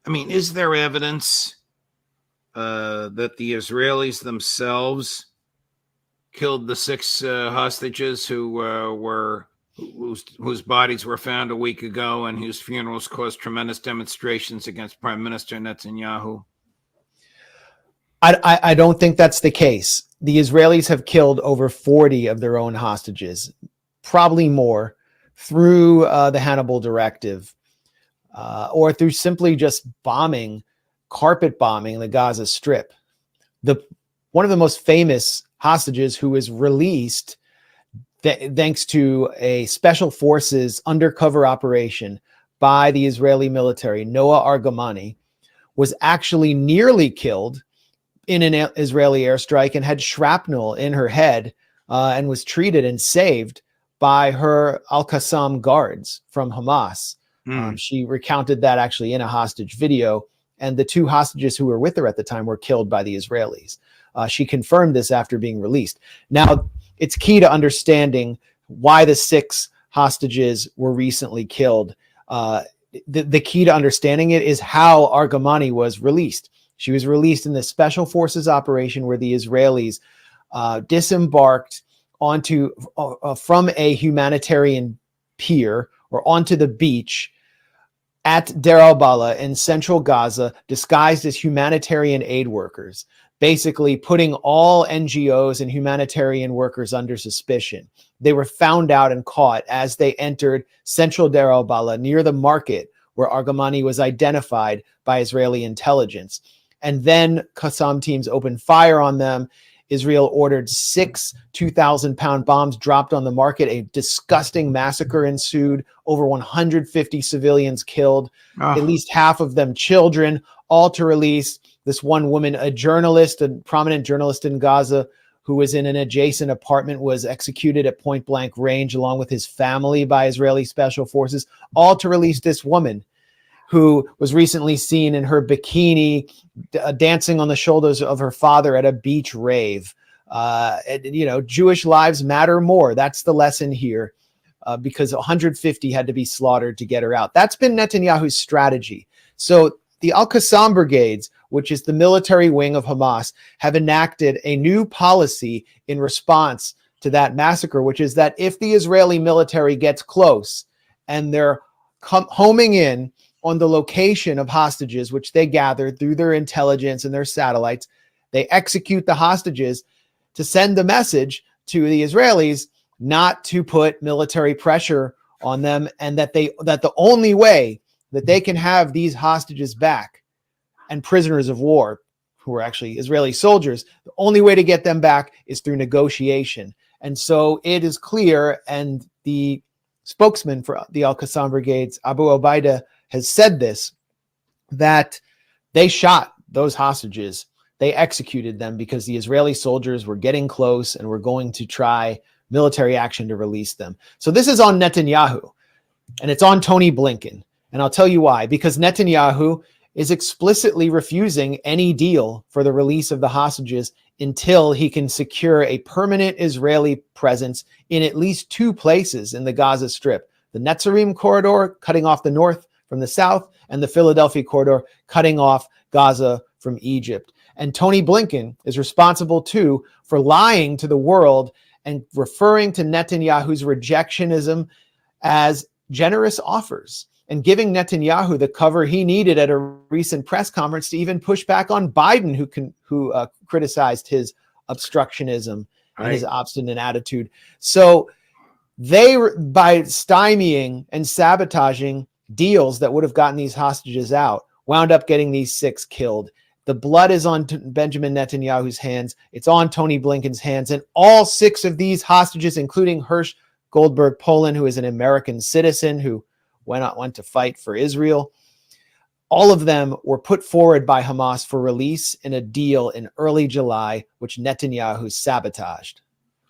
I mean, is there evidence that the Israelis themselves killed the six hostages whose bodies were found a week ago and whose funerals caused tremendous demonstrations against Prime Minister Netanyahu? I don't think that's the case. The Israelis have killed over 40 of their own hostages, probably more, through the Hannibal Directive, or through simply just carpet bombing the Gaza Strip. One of the most famous hostages who was released thanks to a special forces undercover operation by the Israeli military, Noah Argamani, was actually nearly killed in an Israeli airstrike and had shrapnel in her head, and was treated and saved by her Al-Qassam guards from Hamas. She recounted that actually in a hostage video, and the two hostages who were with her at the time were killed by the Israelis. She confirmed this after being released. Now, it's key to understanding why the six hostages were recently killed. The key to understanding it is how Argamani was released. She was released in the special forces operation where the Israelis disembarked from a humanitarian pier or onto the beach at Deir al-Balah in central Gaza, disguised as humanitarian aid workers, basically putting all NGOs and humanitarian workers under suspicion. They were found out and caught as they entered central Deir al-Balah near the market where Argamani was identified by Israeli intelligence. And then Qassam teams opened fire on them. Israel ordered 6 2,000-pound bombs dropped on the market. A disgusting massacre ensued. Over 150 civilians killed, at least half of them children, all to release this one woman, a journalist, a prominent journalist in Gaza, who was in an adjacent apartment, was executed at point blank range along with his family by Israeli special forces, all to release this woman who was recently seen in her bikini dancing on the shoulders of her father at a beach rave. Jewish lives matter more. That's the lesson here, because 150 had to be slaughtered to get her out. That's been Netanyahu's strategy. So the Al-Qassam brigades, which is the military wing of Hamas, have enacted a new policy in response to that massacre, which is that if the Israeli military gets close and they're homing in on the location of hostages, which they gathered through their intelligence and their satellites, they execute the hostages to send the message to the Israelis not to put military pressure on them, and that the only way that they can have these hostages back and prisoners of war, who are actually Israeli soldiers, the only way to get them back is through negotiation. And so it is clear, and the spokesman for the Al-Qassam brigades, Abu Obaida, has said this, that they shot those hostages. They executed them because the Israeli soldiers were getting close and were going to try military action to release them. So this is on Netanyahu, and it's on Tony Blinken. And I'll tell you why. Because Netanyahu is explicitly refusing any deal for the release of the hostages until he can secure a permanent Israeli presence in at least 2 places in the Gaza Strip: the Netzarim corridor, cutting off the north from the south, and the Philadelphia corridor, cutting off Gaza from Egypt. And Tony Blinken is responsible too for lying to the world and referring to Netanyahu's rejectionism as generous offers, and giving Netanyahu the cover he needed at a recent press conference to even push back on Biden, who criticized his obstructionism and his obstinate attitude. So they, by stymieing and sabotaging deals that would have gotten these hostages out, wound up getting these 6 killed. The blood is on Benjamin Netanyahu's hands. It's on Tony Blinken's hands. And all 6 of these hostages, including Hirsch Goldberg Poland, who is an American citizen who went to fight for Israel, all of them were put forward by Hamas for release in a deal in early July, which Netanyahu sabotaged.